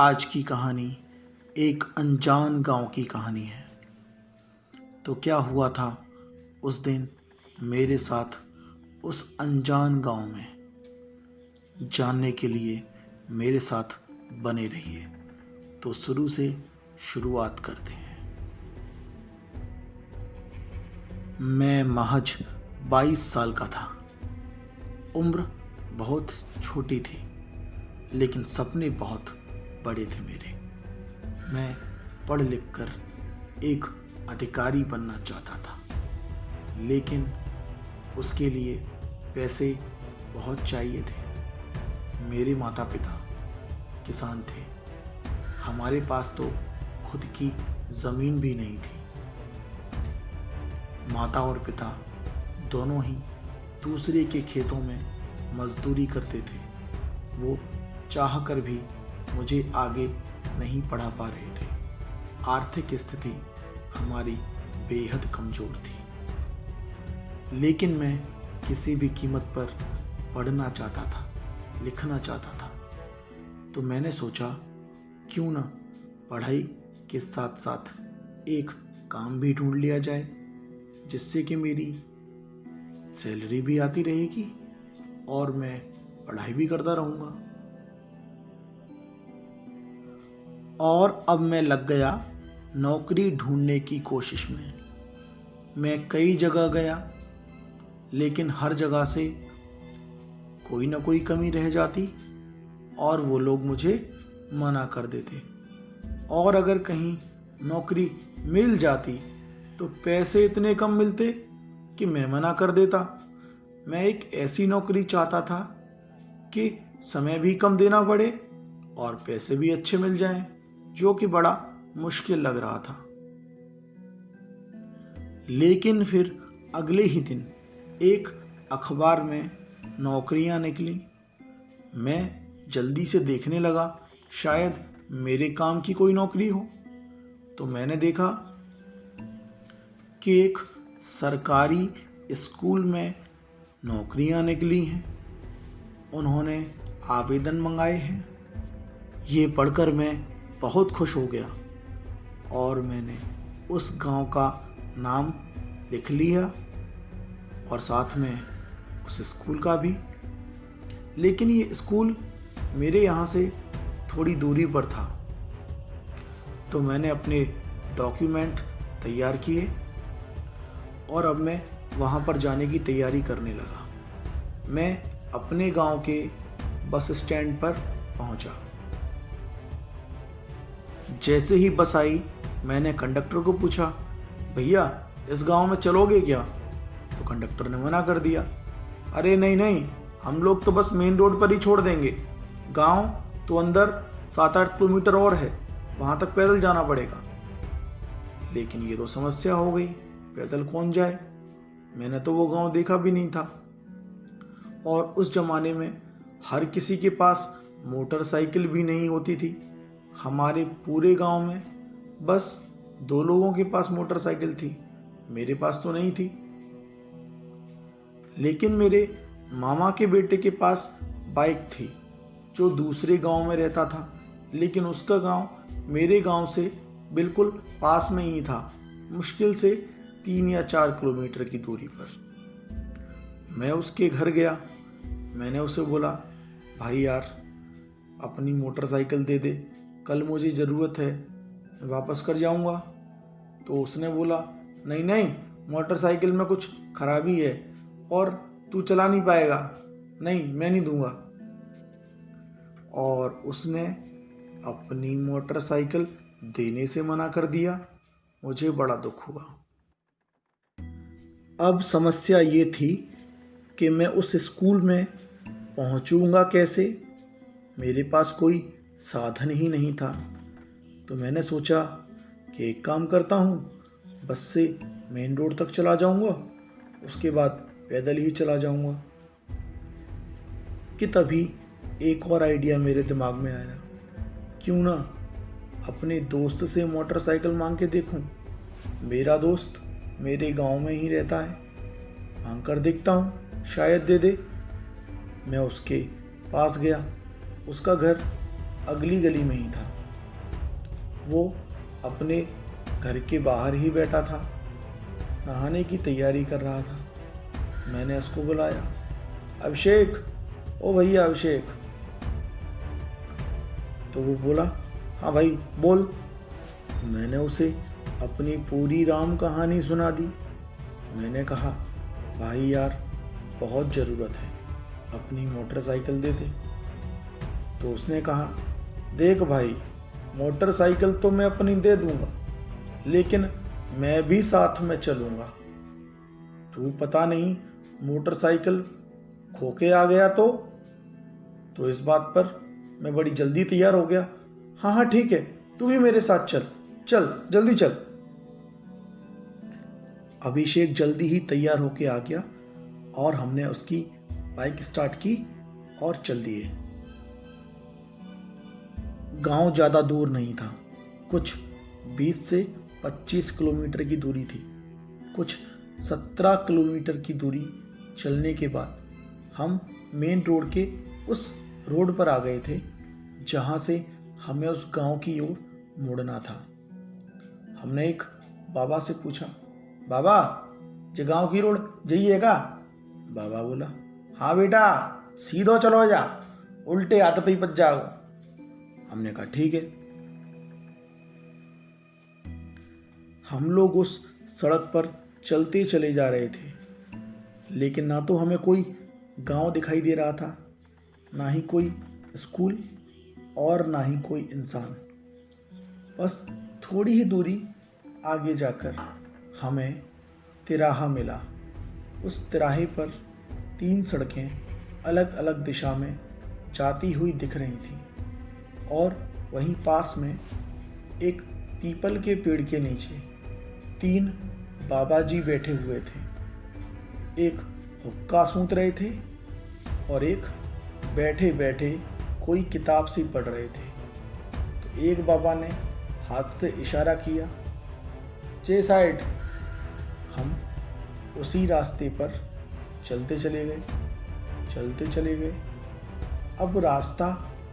आज की कहानी एक अनजान गांव की कहानी है। तो क्या हुआ था उस दिन मेरे साथ उस अनजान गांव में, जानने के लिए मेरे साथ बने रहिए। तो शुरू से शुरुआत करते हैं। मैं महज 22 साल का था। उम्र बहुत छोटी थी, लेकिन सपने बहुत बड़े थे मेरे। मैं पढ़ लिख कर एक अधिकारी बनना चाहता था, लेकिन उसके लिए पैसे बहुत चाहिए थे। मेरे माता पिता किसान थे। हमारे पास तो खुद की ज़मीन भी नहीं थी। माता और पिता दोनों ही दूसरे के खेतों में मजदूरी करते थे। वो चाहकर भी मुझे आगे नहीं पढ़ा पा रहे थे। आर्थिक स्थिति हमारी बेहद कमज़ोर थी, लेकिन मैं किसी भी कीमत पर पढ़ना चाहता था, लिखना चाहता था। तो मैंने सोचा, क्यों ना पढ़ाई के साथ साथ एक काम भी ढूंढ लिया जाए, जिससे कि मेरी सैलरी भी आती रहेगी और मैं पढ़ाई भी करता रहूँगा। और अब मैं लग गया नौकरी ढूंढने की कोशिश में। मैं कई जगह गया, लेकिन हर जगह से कोई ना कोई कमी रह जाती और वो लोग मुझे मना कर देते। और अगर कहीं नौकरी मिल जाती तो पैसे इतने कम मिलते कि मैं मना कर देता। मैं एक ऐसी नौकरी चाहता था कि समय भी कम देना पड़े और पैसे भी अच्छे मिल जाएं, जो कि बड़ा मुश्किल लग रहा था। लेकिन फिर अगले ही दिन एक अखबार में नौकरियां निकली। मैं जल्दी से देखने लगा, शायद मेरे काम की कोई नौकरी हो। तो मैंने देखा कि एक सरकारी स्कूल में नौकरियां निकली हैं। उन्होंने आवेदन मंगाए हैं। ये पढ़कर मैं बहुत खुश हो गया और मैंने उस गांव का नाम लिख लिया और साथ में उस स्कूल का भी। लेकिन ये स्कूल मेरे यहाँ से थोड़ी दूरी पर था। तो मैंने अपने डॉक्यूमेंट तैयार किए और अब मैं वहाँ पर जाने की तैयारी करने लगा। मैं अपने गांव के बस स्टैंड पर पहुँचा। जैसे ही बस आई, मैंने कंडक्टर को पूछा, भैया इस गांव में चलोगे क्या? तो कंडक्टर ने मना कर दिया। अरे नहीं नहीं, हम लोग तो बस मेन रोड पर ही छोड़ देंगे। गांव तो अंदर 7-8 किलोमीटर और है, वहां तक पैदल जाना पड़ेगा। लेकिन ये तो समस्या हो गई, पैदल कौन जाए? मैंने तो वो गांव देखा भी नहीं था। और उस जमाने में हर किसी के पास मोटरसाइकिल भी नहीं होती थी। हमारे पूरे गांव में बस 2 लोगों के पास मोटरसाइकिल थी, मेरे पास तो नहीं थी। लेकिन मेरे मामा के बेटे के पास बाइक थी, जो दूसरे गांव में रहता था, लेकिन उसका गांव मेरे गांव से बिल्कुल पास में ही था, मुश्किल से 3 या 4 किलोमीटर की दूरी पर। मैं उसके घर गया। मैंने उसे बोला, भाई यार अपनी मोटरसाइकिल दे दे, कल मुझे ज़रूरत है, मैं वापस कर जाऊंगा। तो उसने बोला, नहीं नहीं, मोटरसाइकिल में कुछ खराबी है और तू चला नहीं पाएगा, नहीं मैं नहीं दूंगा। और उसने अपनी मोटरसाइकिल देने से मना कर दिया। मुझे बड़ा दुख हुआ। अब समस्या ये थी कि मैं उस स्कूल में पहुंचूंगा कैसे? मेरे पास कोई साधन ही नहीं था। तो मैंने सोचा कि एक काम करता हूँ, बस से मेन रोड तक चला जाऊँगा, उसके बाद पैदल ही चला जाऊँगा। कि तभी एक और आइडिया मेरे दिमाग में आया, क्यों ना अपने दोस्त से मोटरसाइकिल मांग के देखूं। मेरा दोस्त मेरे गांव में ही रहता है, मांग कर देखता हूँ, शायद दे दे। मैं उसके पास गया। उसका घर अगली गली में ही था। वो अपने घर के बाहर ही बैठा था, नहाने की तैयारी कर रहा था। मैंने उसको बुलाया, अभिषेक, ओ भैया अभिषेक। तो वो बोला, हाँ भाई बोल। मैंने उसे अपनी पूरी राम कहानी सुना दी। मैंने कहा, भाई यार बहुत ज़रूरत है, अपनी मोटरसाइकिल दे दे। तो उसने कहा, देख भाई, मोटरसाइकिल तो मैं अपनी दे दूंगा, लेकिन मैं भी साथ में चलूंगा। तू पता नहीं मोटरसाइकिल खो के आ गया तो इस बात पर मैं बड़ी जल्दी तैयार हो गया। हाँ हाँ ठीक है, तू भी मेरे साथ चल, चल जल्दी चल। अभिषेक जल्दी ही तैयार होके आ गया और हमने उसकी बाइक स्टार्ट की और चल दिए। गांव ज़्यादा दूर नहीं था, कुछ 20 से 25 किलोमीटर की दूरी थी। कुछ 17 किलोमीटर की दूरी चलने के बाद हम मेन रोड के उस रोड पर आ गए थे जहाँ से हमें उस गांव की ओर मुड़ना था। हमने एक बाबा से पूछा, बाबा ये गांव की रोड जाइएगा? बाबा बोला, हाँ बेटा सीधो चलो जा, उल्टे हाथ पे ही बच जाओ। हमने कहा ठीक है। हम लोग उस सड़क पर चलते चले जा रहे थे, लेकिन ना तो हमें कोई गांव दिखाई दे रहा था, ना ही कोई स्कूल और ना ही कोई इंसान। बस थोड़ी ही दूरी आगे जाकर हमें तिराहा मिला। उस तिराहे पर 3 सड़कें अलग अलग दिशा में जाती हुई दिख रही थीं और वहीं पास में एक पीपल के पेड़ के नीचे 3 बाबा जी बैठे हुए थे। एक हुक्का सूंघ रहे थे और एक बैठे बैठे कोई किताब सी पढ़ रहे थे। तो एक बाबा ने हाथ से इशारा किया, जे साइड। हम उसी रास्ते पर चलते चले गए। अब रास्ता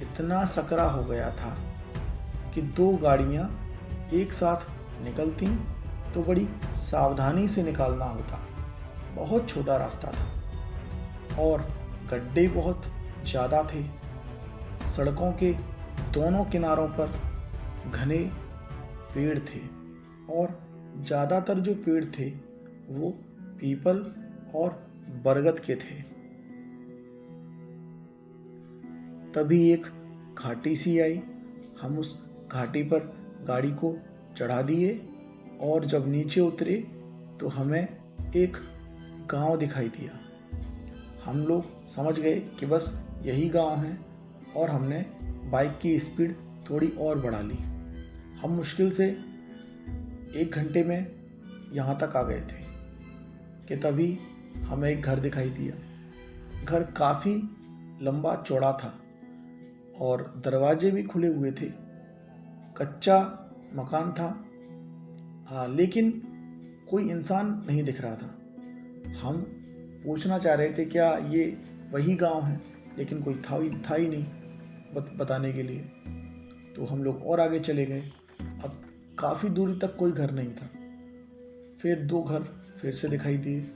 इतना सकरा हो गया था कि 2 गाड़ियां एक साथ निकलती तो बड़ी सावधानी से निकालना होता। बहुत छोटा रास्ता था और गड्ढे बहुत ज़्यादा थे। सड़कों के दोनों किनारों पर घने पेड़ थे और ज़्यादातर जो पेड़ थे वो पीपल और बरगद के थे। तभी एक घाटी सी आई। हम उस घाटी पर गाड़ी को चढ़ा दिए और जब नीचे उतरे तो हमें एक गांव दिखाई दिया। हम लोग समझ गए कि बस यही गांव है और हमने बाइक की स्पीड थोड़ी और बढ़ा ली। हम मुश्किल से 1 घंटे में यहाँ तक आ गए थे कि तभी हमें एक घर दिखाई दिया। घर काफ़ी लंबा चौड़ा था और दरवाजे भी खुले हुए थे। कच्चा मकान था, लेकिन कोई इंसान नहीं दिख रहा था। हम पूछना चाह रहे थे क्या ये वही गांव है, लेकिन कोई था ही नहीं बताने के लिए। तो हम लोग और आगे चले गए। अब काफ़ी दूरी तक कोई घर नहीं था। फिर 2 घर फिर से दिखाई दिए,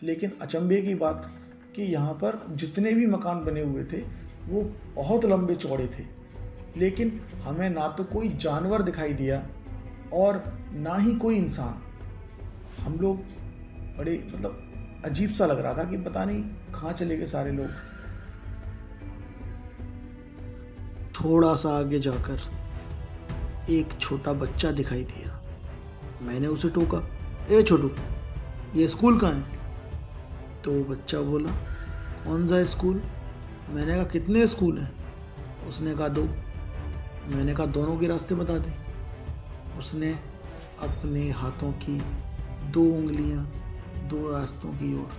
लेकिन अचंभे की बात कि यहाँ पर जितने भी मकान बने हुए थे वो बहुत लंबे चौड़े थे, लेकिन हमें ना तो कोई जानवर दिखाई दिया और ना ही कोई इंसान। हम लोग बड़े अजीब सा लग रहा था कि पता नहीं कहाँ चले गए सारे लोग। थोड़ा सा आगे जाकर एक छोटा बच्चा दिखाई दिया। मैंने उसे टोका, ए छोटू ये स्कूल कहाँ है? तो वो बच्चा बोला, कौन सा स्कूल? मैंने कहा कितने स्कूल हैं? उसने कहा 2। मैंने कहा दोनों के रास्ते बता दे। उसने अपने हाथों की 2 उंगलियां 2 रास्तों की ओर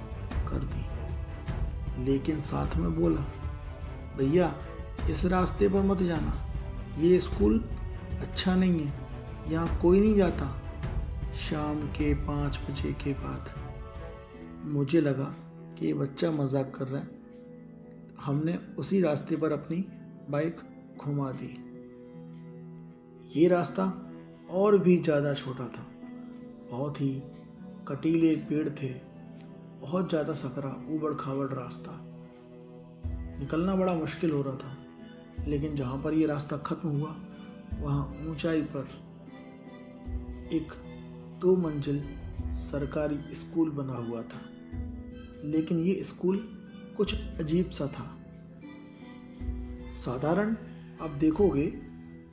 कर दी, लेकिन साथ में बोला, भैया इस रास्ते पर मत जाना, ये स्कूल अच्छा नहीं है, यहाँ कोई नहीं जाता शाम के 5 बजे के बाद। मुझे लगा कि ये बच्चा मजाक कर रहा है। हमने उसी रास्ते पर अपनी बाइक घुमा दी। ये रास्ता और भी ज़्यादा छोटा था, बहुत ही कटीले पेड़ थे, बहुत ज़्यादा सकरा ऊबड़ खाबड़ रास्ता, निकलना बड़ा मुश्किल हो रहा था। लेकिन जहाँ पर ये रास्ता खत्म हुआ वहाँ ऊंचाई पर एक 2 मंजिल सरकारी स्कूल बना हुआ था। लेकिन ये स्कूल कुछ अजीब सा था। साधारण आप देखोगे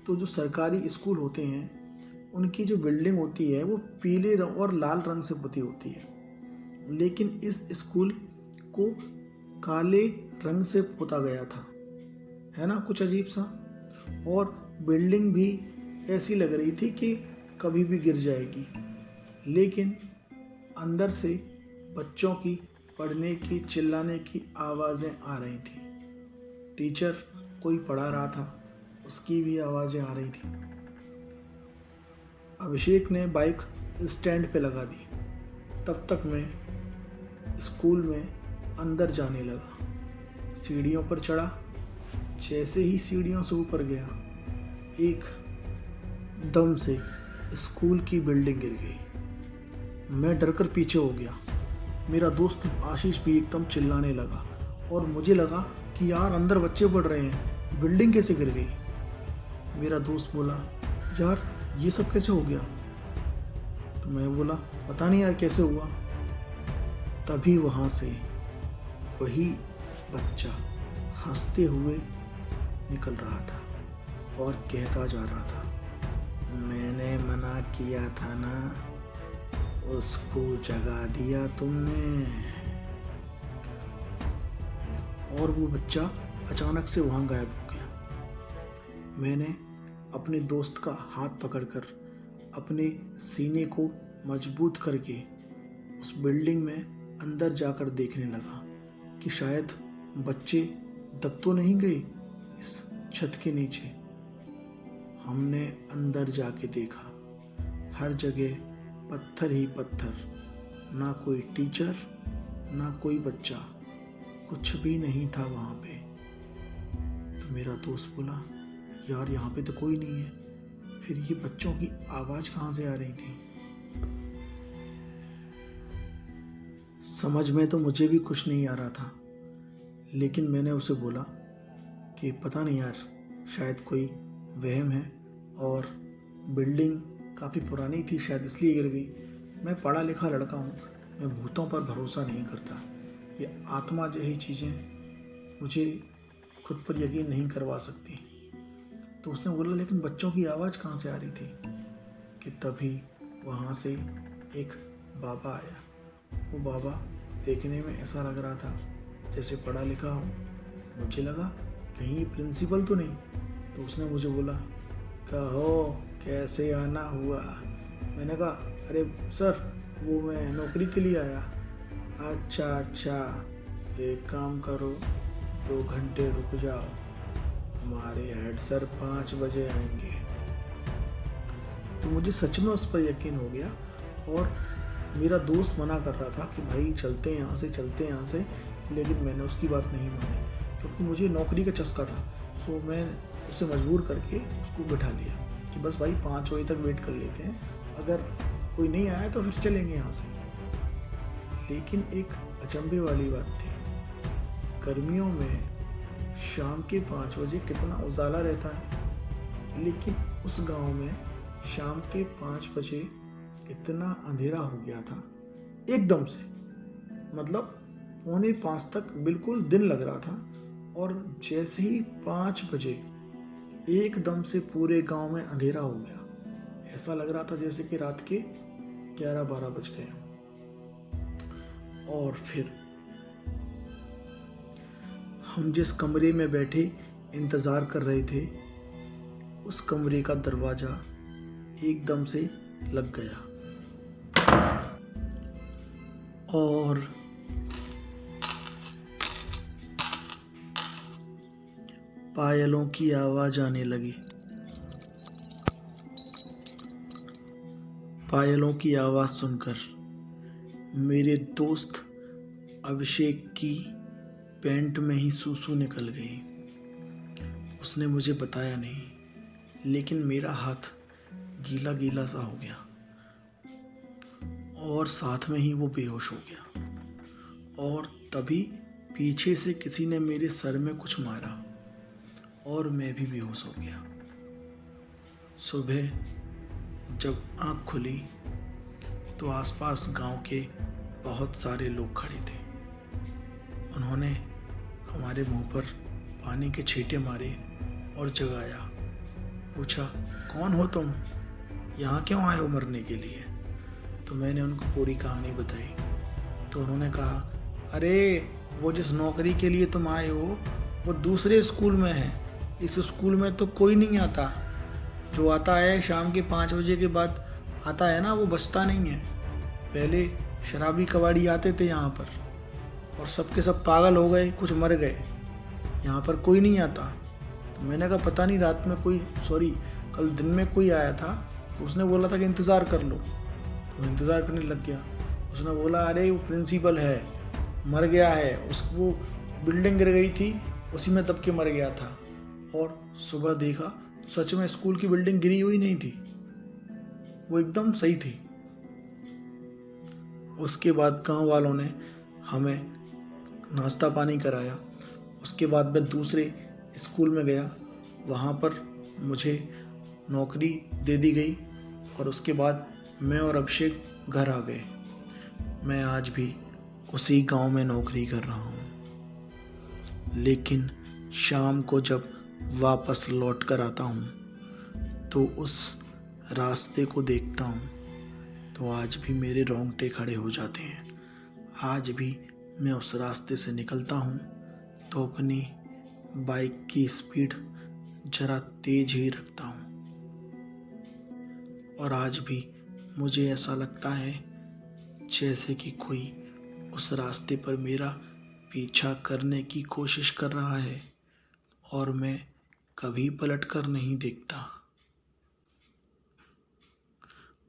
तो जो सरकारी स्कूल होते हैं उनकी जो बिल्डिंग होती है वो पीले और लाल रंग से पुती होती है, लेकिन इस स्कूल को काले रंग से पुता गया था, है ना, कुछ अजीब सा। और बिल्डिंग भी ऐसी लग रही थी कि कभी भी गिर जाएगी। लेकिन अंदर से बच्चों की पढ़ने की, चिल्लाने की आवाज़ें आ रही थी। टीचर कोई पढ़ा रहा था, उसकी भी आवाज़ें आ रही थी। अभिषेक ने बाइक स्टैंड पे लगा दी। तब तक मैं स्कूल में अंदर जाने लगा। सीढ़ियों पर चढ़ा। जैसे ही सीढ़ियों से ऊपर गया, एक दम से स्कूल की बिल्डिंग गिर गई। मैं डरकर पीछे हो गया। मेरा दोस्त आशीष भी एकदम चिल्लाने लगा और मुझे लगा कि यार अंदर बच्चे पढ़ रहे हैं, बिल्डिंग कैसे गिर गई। मेरा दोस्त बोला, यार ये सब कैसे हो गया। तो मैं बोला, पता नहीं यार कैसे हुआ। तभी वहाँ से वही बच्चा हंसते हुए निकल रहा था और कहता जा रहा था, मैंने मना किया था ना, उसको जगा दिया तुमने। और वो बच्चा अचानक से वहाँ गायब हो गया। मैंने अपने दोस्त का हाथ पकड़कर अपने सीने को मजबूत करके उस बिल्डिंग में अंदर जाकर देखने लगा कि शायद बच्चे दब तो नहीं गए इस छत के नीचे। हमने अंदर जाके देखा, हर जगह पत्थर ही पत्थर, ना कोई टीचर ना कोई बच्चा, कुछ भी नहीं था वहाँ पे। तो मेरा दोस्त बोला, यार यहाँ पे तो कोई नहीं है, फिर ये बच्चों की आवाज़ कहाँ से आ रही थी। समझ में तो मुझे भी कुछ नहीं आ रहा था, लेकिन मैंने उसे बोला कि पता नहीं यार, शायद कोई वहम है और बिल्डिंग काफ़ी पुरानी थी, शायद इसलिए गिर गई। मैं पढ़ा लिखा लड़का हूँ, मैं भूतों पर भरोसा नहीं करता। ये आत्मा जैसी चीज़ें मुझे खुद पर यकीन नहीं करवा सकती। तो उसने बोला, लेकिन बच्चों की आवाज़ कहाँ से आ रही थी। कि तभी वहाँ से एक बाबा आया। वो बाबा देखने में ऐसा लग रहा था जैसे पढ़ा लिखा हो। मुझे लगा कहीं प्रिंसिपल तो नहीं। तो उसने मुझे बोला, कहो कैसे आना हुआ। मैंने कहा, अरे सर वो मैं नौकरी के लिए आया। अच्छा, एक काम करो, 2 घंटे रुक जाओ, हमारे हेड सर 5 बजे आएंगे। तो मुझे सच में उस पर यकीन हो गया। और मेरा दोस्त मना कर रहा था कि भाई चलते हैं यहाँ से, लेकिन मैंने उसकी बात नहीं मानी क्योंकि मुझे नौकरी का चस्का था। सो मैं उसे मजबूर करके उसको बिठा लिया कि बस भाई 5 बजे तक वेट कर लेते हैं, अगर कोई नहीं आया तो फिर चलेंगे यहाँ से। लेकिन एक अचंभे वाली बात थी, गर्मियों में शाम के 5 बजे कितना उजाला रहता है, लेकिन उस गांव में शाम के 5 बजे इतना अंधेरा हो गया था एकदम से। मतलब 4:45 तक बिल्कुल दिन लग रहा था और जैसे ही 5 बजे एकदम से पूरे गांव में अंधेरा हो गया। ऐसा लग रहा था जैसे कि रात के 11-12 बज गए। और फिर हम जिस कमरे में बैठे इंतज़ार कर रहे थे, उस कमरे का दरवाज़ा एकदम से लग गया और पायलों की आवाज़ आने लगी। पायलों की आवाज़ सुनकर मेरे दोस्त अभिषेक की पैंट में ही सूसू निकल गई। उसने मुझे बताया नहीं, लेकिन मेरा हाथ गीला गीला सा हो गया और साथ में ही वो बेहोश हो गया। और तभी पीछे से किसी ने मेरे सर में कुछ मारा और मैं भी बेहोश हो गया। सुबह जब आँख खुली तो आसपास गांव के बहुत सारे लोग खड़े थे। उन्होंने हमारे मुंह पर पानी के छींटे मारे और जगाया। पूछा, कौन हो तुम? यहाँ क्यों आए हो मरने के लिए? तो मैंने उनको पूरी कहानी बताई। तो उन्होंने कहा, अरे वो जिस नौकरी के लिए तुम आए हो वो दूसरे स्कूल में है, इस स्कूल में तो कोई नहीं आता। जो आता है शाम के 5 बजे के बाद आता है ना, वो बचता नहीं है। पहले शराबी कबाड़ी आते थे यहाँ पर और सबके सब पागल हो गए, कुछ मर गए। यहाँ पर कोई नहीं आता। तो मैंने कहा पता नहीं, रात में कल दिन में कोई आया था तो उसने बोला था कि इंतज़ार कर लो, तो इंतज़ार करने लग गया। उसने बोला, अरे वो प्रिंसिपल है, मर गया है, उसको बिल्डिंग गिर गई थी, उसी में दब के मर गया था। और सुबह देखा तो सच में स्कूल की बिल्डिंग गिरी हुई नहीं थी, वो एकदम सही थी। उसके बाद गांव वालों ने हमें नाश्ता पानी कराया। उसके बाद मैं दूसरे स्कूल में गया, वहाँ पर मुझे नौकरी दे दी गई और उसके बाद मैं और अभिषेक घर आ गए। मैं आज भी उसी गांव में नौकरी कर रहा हूँ। लेकिन शाम को जब वापस लौट कर आता हूँ तो उस रास्ते को देखता हूँ तो आज भी मेरे रोंगटे खड़े हो जाते हैं। आज भी मैं उस रास्ते से निकलता हूँ तो अपनी बाइक की स्पीड ज़रा तेज ही रखता हूँ। और आज भी मुझे ऐसा लगता है जैसे कि कोई उस रास्ते पर मेरा पीछा करने की कोशिश कर रहा है और मैं कभी पलट कर नहीं देखता।